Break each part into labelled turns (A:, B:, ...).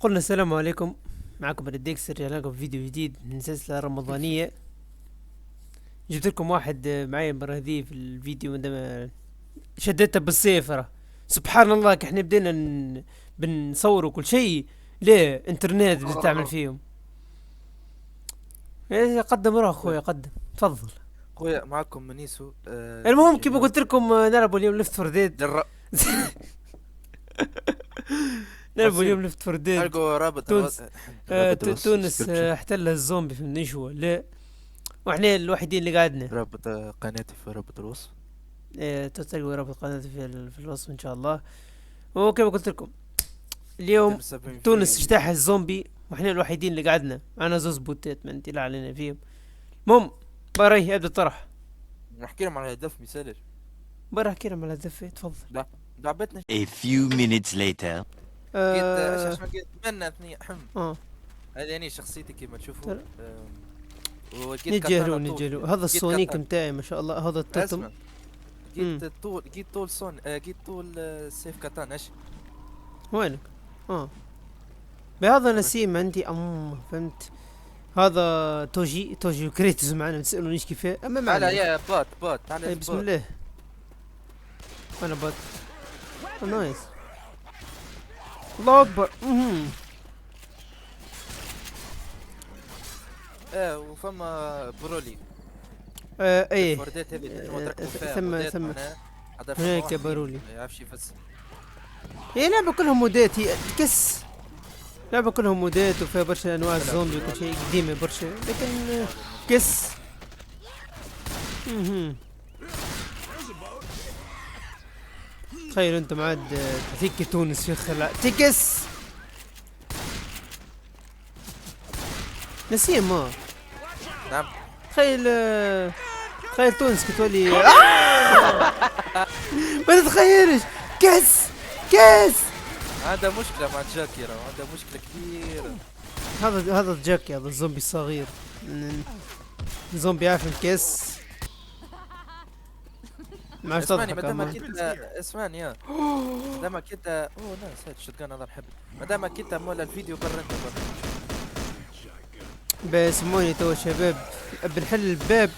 A: قلنا السلام عليكم. معكم الديكس، رجعنا لكم فيديو جديد من سلسلة رمضانية. جبت لكم واحد معي المرة هذه في الفيديو عندما شديته بالسيف. سبحان الله، احنا بدينا بنصوروا كل شيء. ليه انترنت بدأت تعمل فيهم؟ إيه، قدم روح اخويا، قدم تفضل.
B: خويا معكم منيسو
A: المهم كيف قلت لكم نلعبوا اليوم ليفت فور ديد. نلعبوا اليوم ليفت فور ديد.
B: نلقوا رابط
A: تونس تونس
B: description.
A: احتلها الزومبي في النشوة. لا، واحنا الوحيدين اللي قعدنا.
B: رابط قناتي في رابط الوصف.
A: تلقوا رابط قناتي في الوصف ان شاء الله. وكما قلت لكم اليوم تونس اجتاح الزومبي واحنا الوحيدين اللي قعدنا. انا زوز بوتات ما انت لا علينا فيهم. المهم براي ابدا الطرح.
B: نحكي لهم على هدف مثالي.
A: برا احكي لهم على الدفة، تفضل.
B: لا لعبتنا
C: A few minutes later.
B: جيت جيت من اثنين هذه يعني شخصيتي كما تشوفوا.
A: نتجاهلوا هذا السونيك متاعي ما شاء الله، هذا التوتم.
B: جيت طول سون جيت طول سيف كاتان. ايش
A: وينك؟ بهذا نسيم عندي فهمت. هذا توجي وكريتوس معنا، تسألونيش كيفاه. اما معنا
B: تعال يا بات تعال.
A: بسم الله. انا بات. نايس، الله اكبر.
B: وفما برولي.
A: ايه ثم هناك برولي.
B: ما يعرفش يفسر.
A: هي لعبة كلهم مودات، هي تكس. لعبة كلهم مودات وفيها برشا انواع الزومبي وكل شيء قديمة برشا، لكن كس. تخيل انتم عاد تفيك تونس في خلا تكس نسيم.
B: نعم.
A: تخيل تونس كتولي ما تتخيلش. كس
B: عندها مشكلة مع جاكي، عندها مشكلة كبيرة.
A: هذا جاكي، هذا الزومبي الصغير. زومبي عارف الكيس. ما
B: اسمعني مادامك انت اسمعني مادامك انت لا نسيت شوتجان. الله نحب مادامك انت مولا الفيديو برا انت برا.
A: بسموني تو شباب بنحل الباب.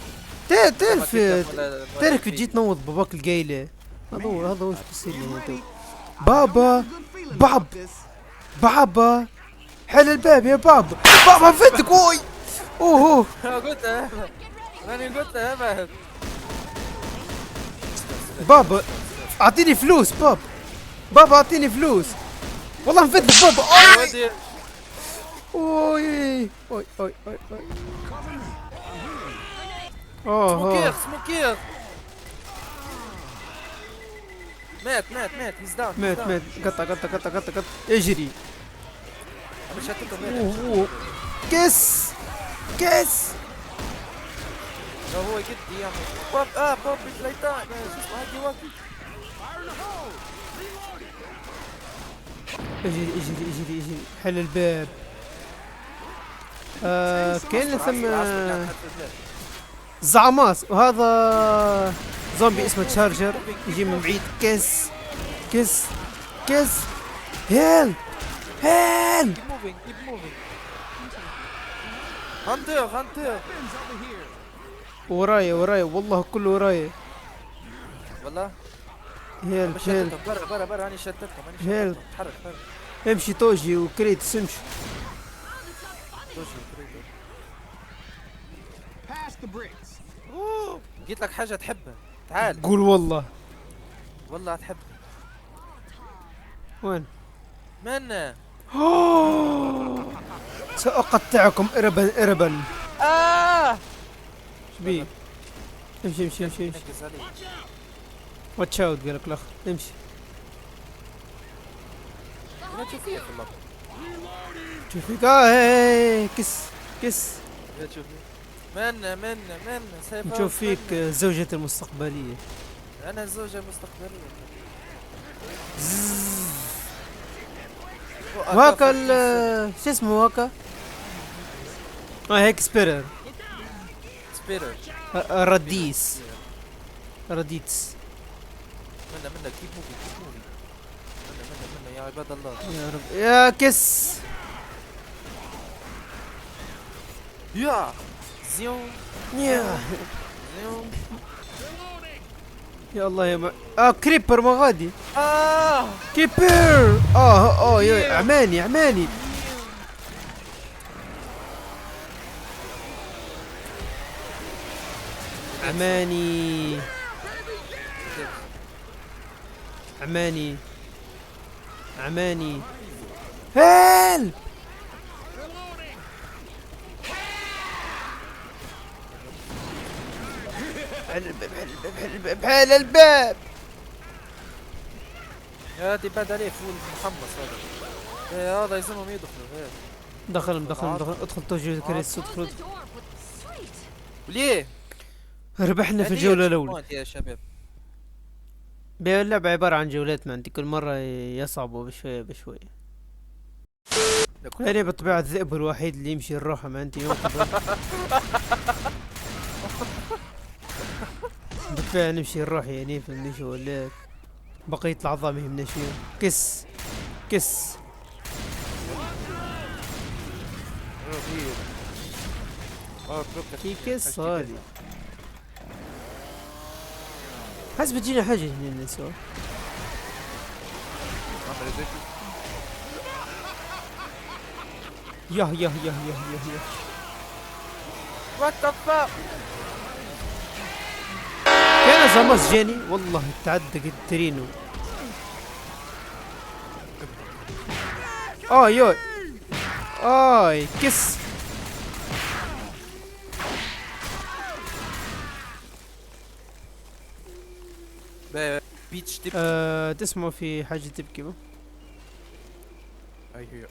A: تعرف جيت نوض باباك القايلة. هذا وش بيصير لي تو؟ بابا حل الباب يا بابا فدك. اوه
B: قلت راني قلت ابعد.
A: بابا اعطيني فلوس. بابا اعطيني فلوس والله نفدك بابا. اوي
B: سموكير مات هيز داون.
A: مات قطع اجري.
B: انا شتته.
A: كيس
B: هو جدي يا بوب شليطان. شو اسمه هاكي واكي.
A: اجري حل الباب. كاين ثم زعماس، وهذا زومبي اسمه تشارجر يجي من بعيد. كيس هيل
B: هانتر
A: ورايا والله كله ورايا.
B: والله
A: هيل
B: برا راني شتتهم.
A: هيل
B: تحرك
A: امشي توجي وكريتس امشي.
B: قلت لك حاجة تحبها. تعال
A: قول والله
B: تحب.
A: وين؟
B: من
A: سأقطعكم إربا. شبيه؟ امشي واتش اوت قالك الاخ. امشي.
B: انا تشوفيك والله.
A: شوفيك كس
B: من
A: نشوف فيك زوجة المستقبلية.
B: انا الزوجة المستقبلية.
A: وهاكا شو اسمه هاكا؟ هيك سبيرر رديتس.
B: منا كيب موفي. منا يا عباد الله.
A: يا رب يا كس.
B: يا زيون
A: يا
B: زيون.
A: يا الله يا كريبر ما غادي.
B: اه
A: كريبر يا عماني عماني. عماني عماني عماني. هيل بحال الباب.
B: هادي بعد عليه فول محمص هذا. إيه هذا يلزمهم يدخلوا هيك.
A: دخل ادخل توجه كريس ادخل.
B: ليه؟
A: ربحنا في
B: هدية
A: الجولة
B: checkpoint
A: الأولى.
B: يا شباب.
A: اللعبة عبارة عن جولات، ما عندي كل مرة يصعبوا بشوية بشوية. هي بطبيعة الذئب الوحيد اللي يمشي الروحة، ما عندي يوم قبل. بالفعل نمشي الروح يعني في المشي ولا بقية العظام يهمنا شيء. كس كس كي كس هذي. حسب بتجينا حاجة هنا نسوي. يا
B: وات ذا فاك.
A: كان زمس جاني والله تعدى الترينو. يوي كس.
B: بيتش تبكي.
A: تسمعوا في حاجة تبكي ما؟
B: I hear.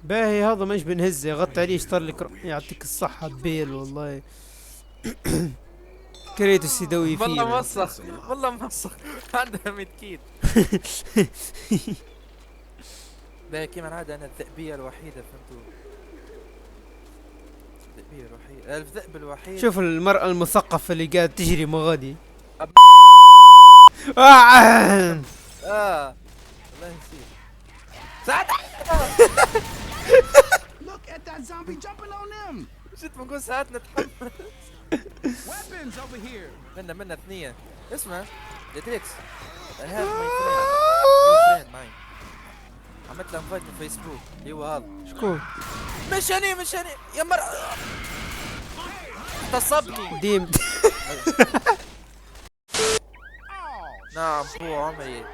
A: باهي هذا مش بنهزه، غطي عليه اشتر لك يعطيك الصحة بيل والله. كريتوس يدوي فيه.
B: والله موسخ والله موسخ. عندها متكيد. باهي كيما عاد انا الذئبية الوحيدة فهمتوا. الذئبية الوحيدة الذئب الوحيد.
A: شوف المرأة المثقفة اللي قاعد تجري مغادي.
B: الله ينسيك. ساعد.
D: Look at that zombie jumping on them.
B: جيت بنقول ساعات نتحمس.
D: Weapons over here.
B: منا اثنين. اسمع يا تريكس. I have my friend. New friend معي. عملت له انفايت في فيسبوك اللي هو هذا.
A: شكون؟
B: مش أنا يا مرة. اغتصبني.
A: ديم.
B: نعم بو عمري.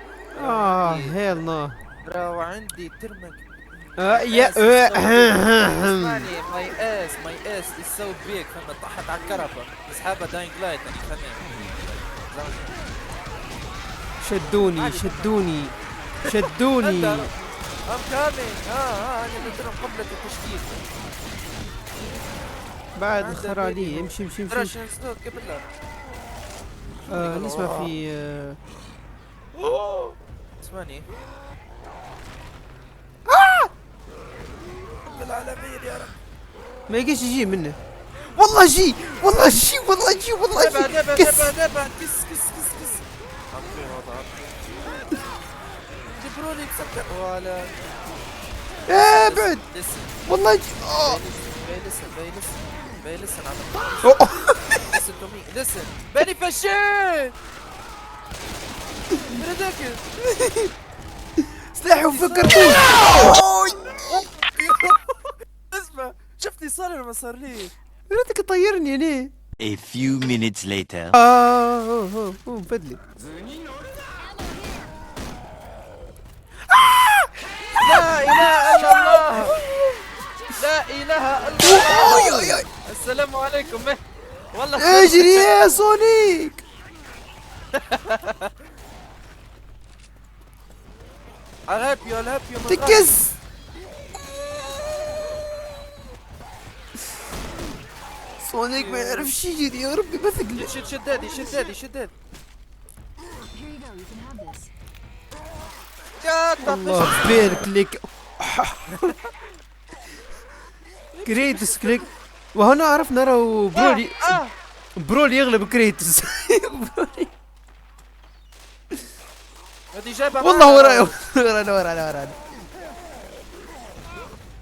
A: هيل نو.
B: راهو عندي ترمك.
A: يا
B: اسمعني ماي اس is so big فما طاحت على الكرفة. اصحابها داينج لايت انا فنان.
A: شدوني
B: I'm coming. انا قلت لهم قبل التشتيت.
A: بعد الخير عليه. امشي
B: راشن ستوك قبل لا.
A: نسمع في
B: اسمعني. رب العالمين يا رب.
A: ما يجيش يجي منه. والله جي
B: دبا كس. جبروني بسكر ولا.
A: بعد والله جي.
B: listen listen to me listen بني فشيت. ردك
A: سلاحي وفكر.
B: اسمع شفتني صار ولا ما صار لي.
A: ردك طيرني هنا.
C: A few minutes later.
A: فدلي.
B: لا اله الا الله. لا اله الا الله. السلام عليكم. والله
A: اجري يا سونيك.
B: I'll help you
A: تكس. سونيك ما يعرفش يجري يا ربي بثقل.
B: شدادي يا
A: الله بينك لك. كريتوس كليك. وهنا عرفنا راهو برولي يغلب كريتوس.
B: هذه جايبها
A: والله ورانا.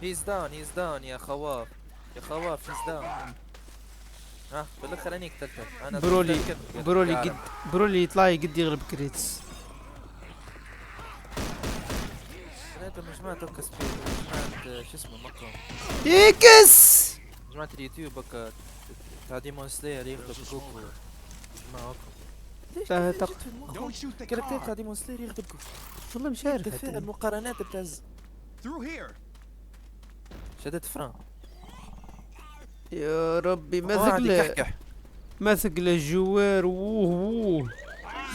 B: هيز داون يا خواف، يا خواف هيز داون. ها بالاخر اني قتلته. انا
A: برولي
B: قتلت كلب.
A: برولي
B: يا
A: قد
B: عالم.
A: برولي يطلع قد يغلب كريتس.
B: انت مجموعة توكا سبيد، مجموعة شو اسمه مكو،
A: يكس
B: مجموعة اليوتيوب هكا تاع ديمون سلاير يغلب كوكو. جماعة هكا. ليش
A: لا
B: جت
A: تق-
B: في المخ؟
D: Don't shoot the
B: كاركتير تاع
D: car.
B: ديمون سلاير يغلب كوكو.
A: والله مش عارف
B: تفاعل
A: حتى.
B: المقارنات بتاع
D: Through here.
B: شدت فران.
A: يا ربي ما
B: واحد
A: ثقله
B: يكحكح.
A: ما ثقله الجوار. ووه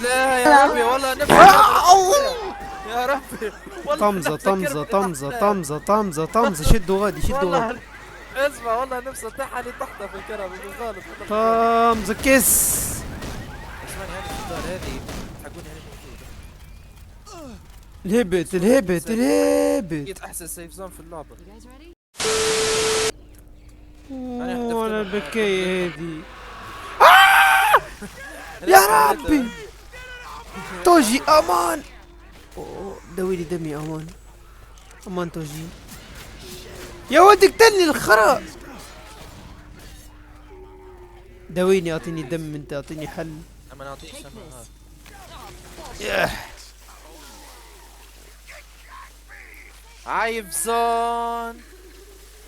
B: لا يا ربي والله نفسي. يا ربي والله
A: طمزة
B: نفسي
A: طمزة
B: كركب
A: طمزة
B: تحت.
A: طمزة طمزة طمزة شدوا غادي شدوا
B: والله
A: غادي.
B: اسمع والله نفسي اطيح علي تحت في الكرم بالغالب.
A: طمزة كس.
B: اسمعني هذه الدار هذه حقوني هذه موجودة.
A: الهبت الهبت الهبت.
B: اكيد احسن سيف زون في اللعبة.
A: وانا البكية هذي.
B: يا
A: ربي. توجي امان. أوه، دويلي دمي امان. امان توجي. يا ولد اقتلني الخرا. دويني اعطيني دم انت اعطيني حل.
B: اما نعطيك سما هذا.
A: ياه.
B: عايف زون.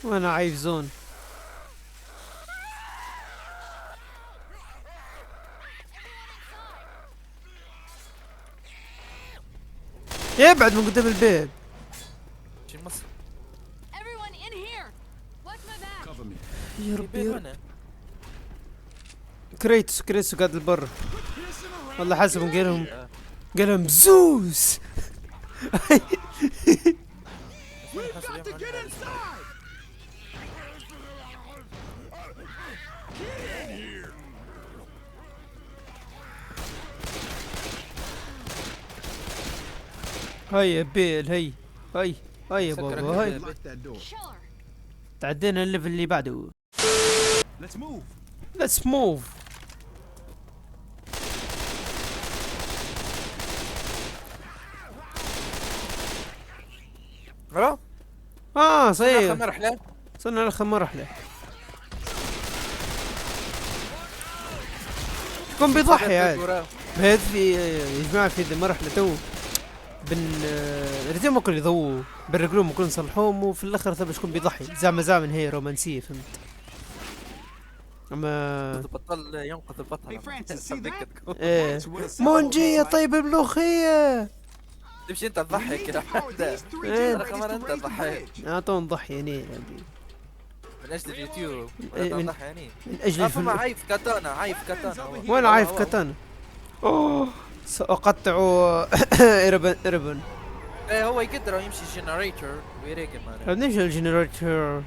A: وانا عايف زون. ابعد من قدام الباب.
B: شي مصر.
E: Everyone in here! Watch my back!
D: Cover me.
A: يا ربي
B: يبين
A: يا ربي.
B: هنا.
A: كريتوس قاعد البر. والله حاسبهم قالهم زوس.
D: Got to get inside.
A: هاي يا بيل هاي يا
B: سكرك
A: بابا هاي.
B: الباب.
D: Lock that door.
E: Killer!
A: تعدينا الليفل اللي بعده.
D: Let's move.
A: ليتس موف.
B: الو
A: صحيح
B: اخر مرحلة.
A: صرنا اخر مرحلة. كون بيضحي عاد. هاد في يا جماعة في ذي المرحلة تو الرجال ممكن يضووا بالرجلهم ممكن يصلحوهم وفي الاخر ثبت شكون بيضحي زعما هي رومانسية فهمت. اما
B: بطل ينقذ البطل.
D: Hey, Francis, see that?
A: ايه
D: That's what it
A: مونجي يا
D: sounds like.
A: طيب الملوخية.
B: تمشي انت تضحك
D: We need
B: كده
D: to power
B: حتى
D: these three
A: إيه.
D: generators
B: كمان
D: to
B: أنت
D: raise the
B: ضحيت.
D: bridge.
A: اعطوه نضحي هني
B: من اجل اليوتيوب.
A: إيه، من-
B: تضحي يعني.
A: من اجل
B: فما
A: الفلوس.
B: عايف كاتانا عايف كاتانا هو.
A: وين
B: هو-
A: عايف
B: هو-
A: كاتانا؟ اوه سأقطع اربن.
B: ايه هو يقدر يمشي جنريتور ويريقل معنا.
A: نمشي الجنريتور.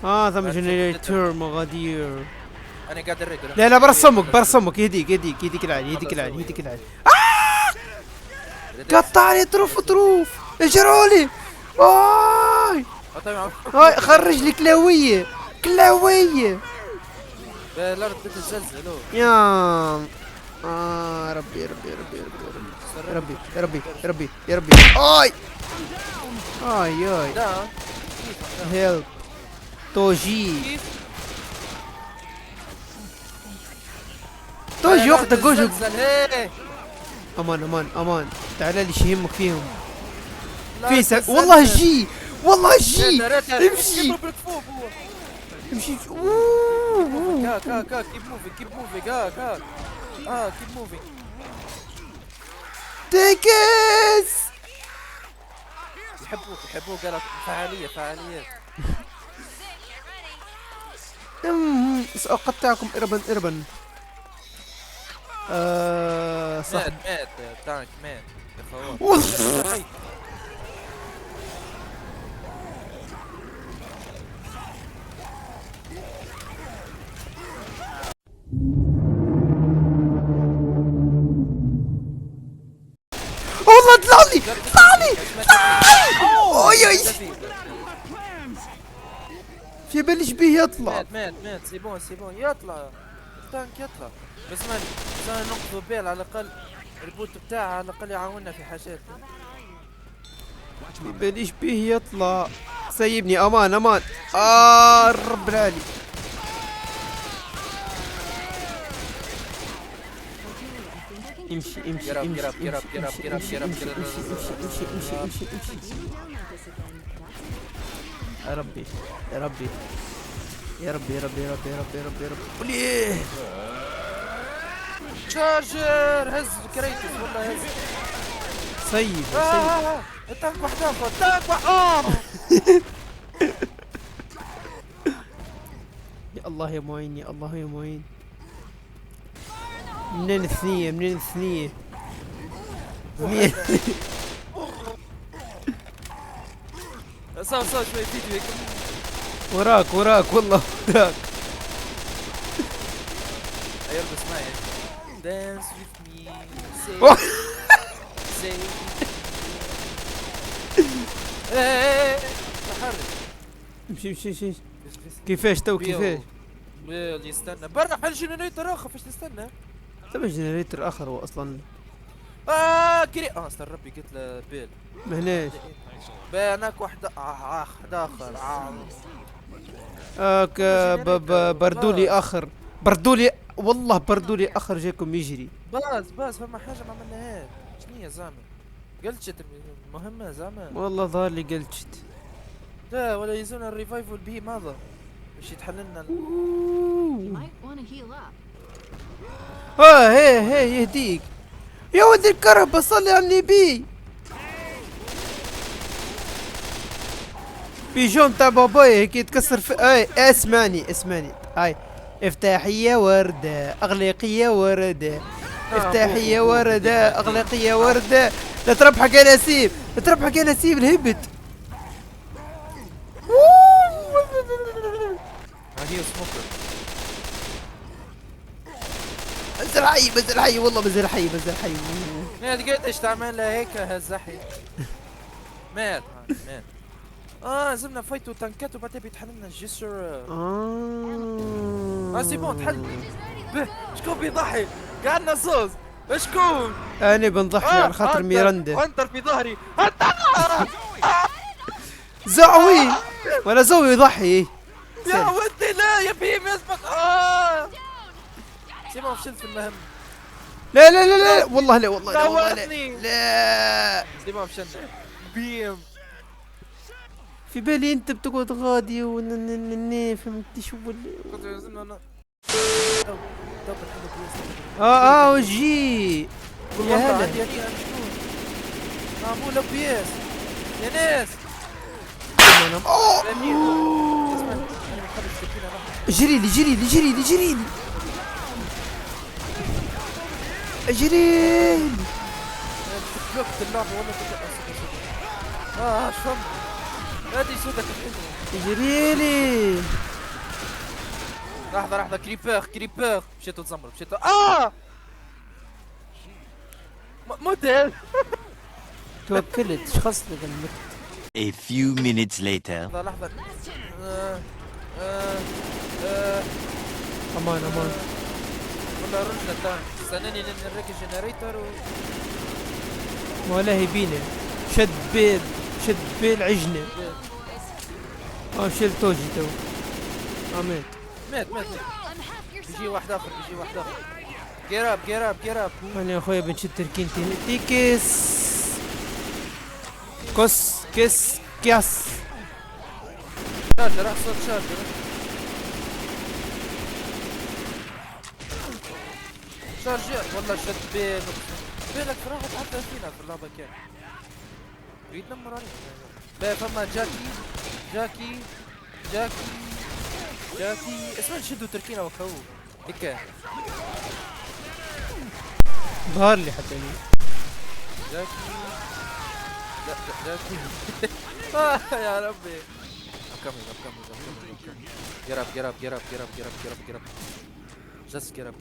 A: ثم جنريتور مغادير.
B: انا قاعد اريقل.
A: لا برسمك يهديك العالي. قطع لي طروف اجرولي. هاي خرج لي كلاوية.
B: الارض تتزلزل هو.
A: يا ربي آي
B: لا
A: هيلب توجي
B: كيف؟
A: توجي وقتك جوجو.
B: تتزلزل هي.
A: امان تعال لي شي يهمك فيهم.
B: لا
A: في
B: تتزلزل.
A: والله جي امشي
B: يضرب الكفوف هو.
A: امشي.
B: كاك كيب موفينج كاك كيب موفينج.
A: تيكس
B: يحبوه قالت فعاليات.
A: سأقطعكم إربا. صح.
B: مات تانك مات يا خوات.
A: والله طلع لي اوي في بالي بيه يطلع.
B: مات سيبون يطلع التانك يطلع. بس ما نقطه بيل على الاقل. البوت بتاعه على الاقل يعاوننا في حاجات.
D: Watch my back.
A: بليش بيه يطلع. سيبني امان امان. رب العالي. امشي امشي
B: Get up,
A: امشي
B: get up, get up, get up, get up, get up, get up.
A: امشي. يا ربي يا ربي يا ربي يا ربي يا ربي يا ربي يا ربي يا ربي. وليه
B: شارجر هز كريتوس والله هز.
A: سيب سيب.
B: التانك واحد اخر التانك واحد
A: يا الله يا معين يا الله يا معين. منين الثنية منين الثنية؟ منين؟
B: صار شوي فيديو هيك.
A: وراك وراك والله وراك.
B: يرقص معي. Dance with me. Say. ايه تحرك.
A: امشي امشي امشي. كيفاش تو كيفاش؟
B: بيل يستنى برا حل جنريتر اخر فاش تستنى.
A: تبع جنريتر اخر هو اصلا.
B: استر ربي قلت له بيل.
A: مهناش.
B: هناك واحد اخر
A: بردولي اخر. بردولي والله بردولي اخر جاكم يجري.
B: باز فما حاجه ما عملناهاش. شنو هي زعما قلتشت المهمه زعما.
A: والله ظهر لي قلتشت.
B: لا ولا يزون الريفايفل بي ماذا باش يتحل لنا
E: You might want to heal up.
A: هي يهديك يا ولد الكرهبة. صلي على النبي. بيجون تاع بابايا هيك يتكسر في اسمعني افتاحية وردة اغليقية وردة. افتاحية وردة اغليقية وردة. لا تربحك يا نسيم لا تربحك يا نسيم الهبت.
B: هي سموكر.
A: بزر حي والله بزر حي.
B: مات قديش تعمل لها هيك هالزحي. مات. زلنا فايتو تنكات وبعدين بيتحل لنا الجسر. سي بون تحل. شكون بيضحي؟ قعدنا صوص. شكون؟
A: انا بنضحي على خاطر ميراندا.
B: انتر في ظهري.
A: زعوي ولا زوي يضحي.
B: يا ودي لا يا بيم يسبق. سيما فشلت في المهمة.
A: لا والله لا والله لا والله لا.
B: دورني.
A: لا
B: سيما فشلنا. بيم.
A: في بالي انت بتقعد غادي فهمتي شو
B: كنت لازم انا.
A: وجي يا هلا.
B: معمولة بياس يا ناس.
A: جري لي جري لي جري لي جري لي جري لي.
B: بلوكت اللعبة والله شفم. هادي صوتك الحلو.
A: جري لي.
B: لحظة كريبر مشيتو تزمر مشيتو موديل.
A: توكلت شخص لك المت.
C: A few minutes later.
B: لحظة
A: امان
B: ولا رجنا الدان استناني نركب الجنريتر
A: ولا هي بينا. شد بيل عجنة. شيل توجي تو. مات.
B: مات
E: I'm half your
B: بيجي واحد اخر جير اب
A: انا يا اخويا بنشد تركينتي تيكس كيس
B: شارجر راح صوت شارجر. والله شد بينك فراغ حتى فينا في اللعبة كان يريد نمر عليك. بقى فما جاكي اسمه نشدو تركينا وكهو هيك.
A: ظهر لي حتى هنا.
B: جاكي يا ربي. I'm coming. Get up. Just get up.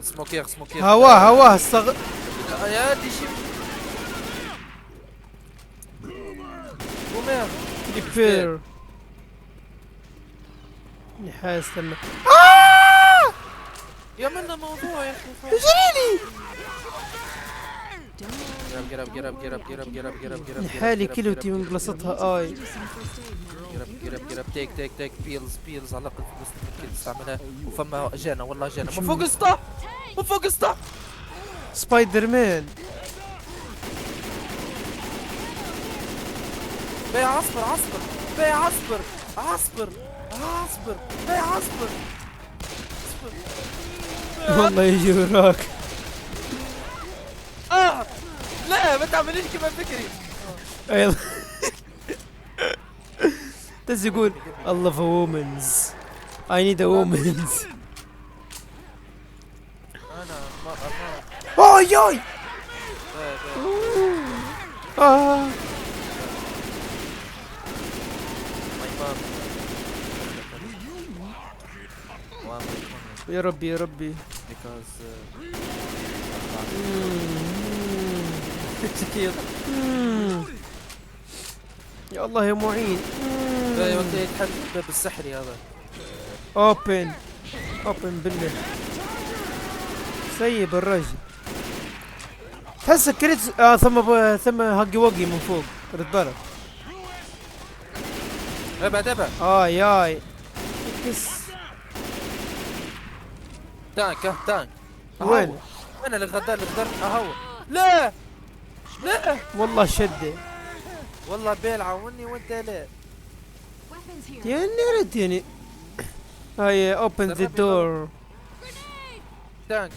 B: سموكير
A: هواه الصغ.
B: يا دي شي بومير
A: ديبير نحاس لما
B: يا منا موضوع يا اخي.
A: جريلي. من حالي كيلوتي من بلاصتها اي.
B: جرب تيك بيلز على الاقل ممكن تستعملها. وفما جانا والله جانا من فوق السطح، من فوق السطح.
A: سبايدر مان.
B: بي عصبر بي عصبر بي عصبر.
A: والله يجي وراك.
B: لا ما تعمليش كيما فكري.
A: ايضا تز يقول I love a woman's I need a woman's.
B: انا ما
A: اوي اوي. آه. يا ربي يا ربي. يا الله يا معين.
B: لا وقت يتحل الباب السحري هذا.
A: اوبن بالله. سيب الرجل. تحسك كريت ثم هاقي وقي من فوق. رد بالك.
B: ابعد
A: ياي كس.
B: تانك
A: وين؟
B: انا اللي غدار اهو. لا
A: والله شده.
B: والله بيلعوني وانت لا.
E: Weapons here.
A: يعني رد يعني. هاي open the door.
B: تانك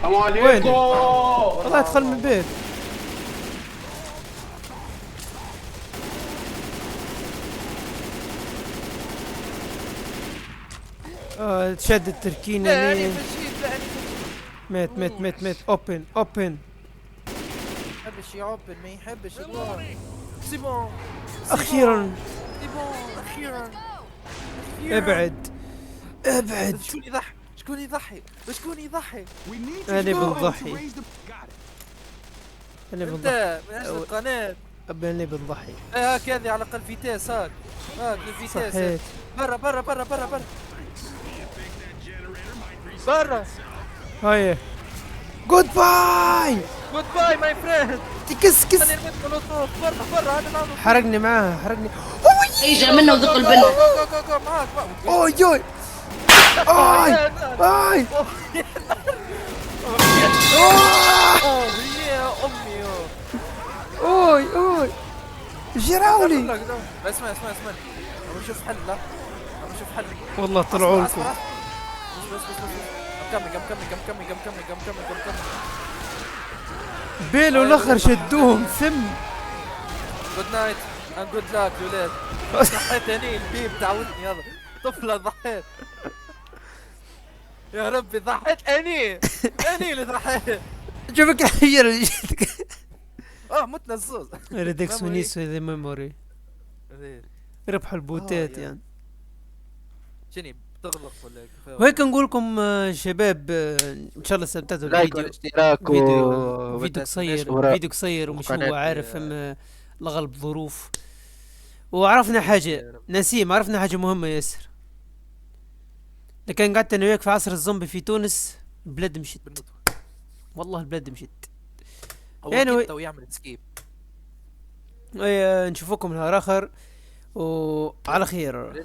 A: وين؟ والله ادخل من البيت. تشد التركينة
B: لا
A: لي.
B: انا فشيت.
A: مات اوبن.
B: يحبش يعبن ما يحبش يدور. سي بون
A: اخيرا.
B: اخيرا.
A: ابعد.
B: شكون يضحي.
D: We need to
A: أنا
D: go
A: بنضحي.
D: to raise the. Got it.
A: انا
B: انت
A: بنضحي.
B: من اجل القناة.
A: انا بنضحي.
B: هاك هذه على الاقل فيتاس هاك الفيتاس.
A: صحيت.
B: برا.
A: هاي جود باي.
B: جود باي ماي فريند.
A: كس
B: انا رميت مولوتوف. برا انا نعمل.
A: حرقني معاها
F: يجي منه وذق البنة.
B: جو معاك.
A: اوي اي
B: يا امي.
A: اوي جراولي.
B: اسمع ابغى نشوف حل. لا ابغى نشوف حل.
A: والله طلعوا لكم.
B: بس كمل.
A: بيل والاخر شدوهم سم.
B: جود نايت اند جود لاك يا ولاد. ضحيت هني البيب تعودني هذا طفله ضحيت. يا ربي ضحيت اني اللي ضحيت.
A: شوفك الحجر اللي جتك.
B: متنا الزوز.
A: ريدكس ونيسو ذا ميموري. ربحوا البوتات
B: يا.
A: يعني.
B: شني بتغلق ولا كفايه؟
A: وهيك نقول لكم شباب ان شاء الله استمتعتوا
B: لايك
A: بالفيديو.
B: والاشتراك
A: فيديو قصير ومش هو عارف لغلب ظروف. وعرفنا حاجة نسيم، عرفنا حاجة مهمة ياسر. لكن قعدت انا وياك في عصر الزومبي في تونس البلاد مشت. والله البلاد مشت.
B: يعني ويعمل سكيب.
A: نشوفكم نهار اخر وعلى خير.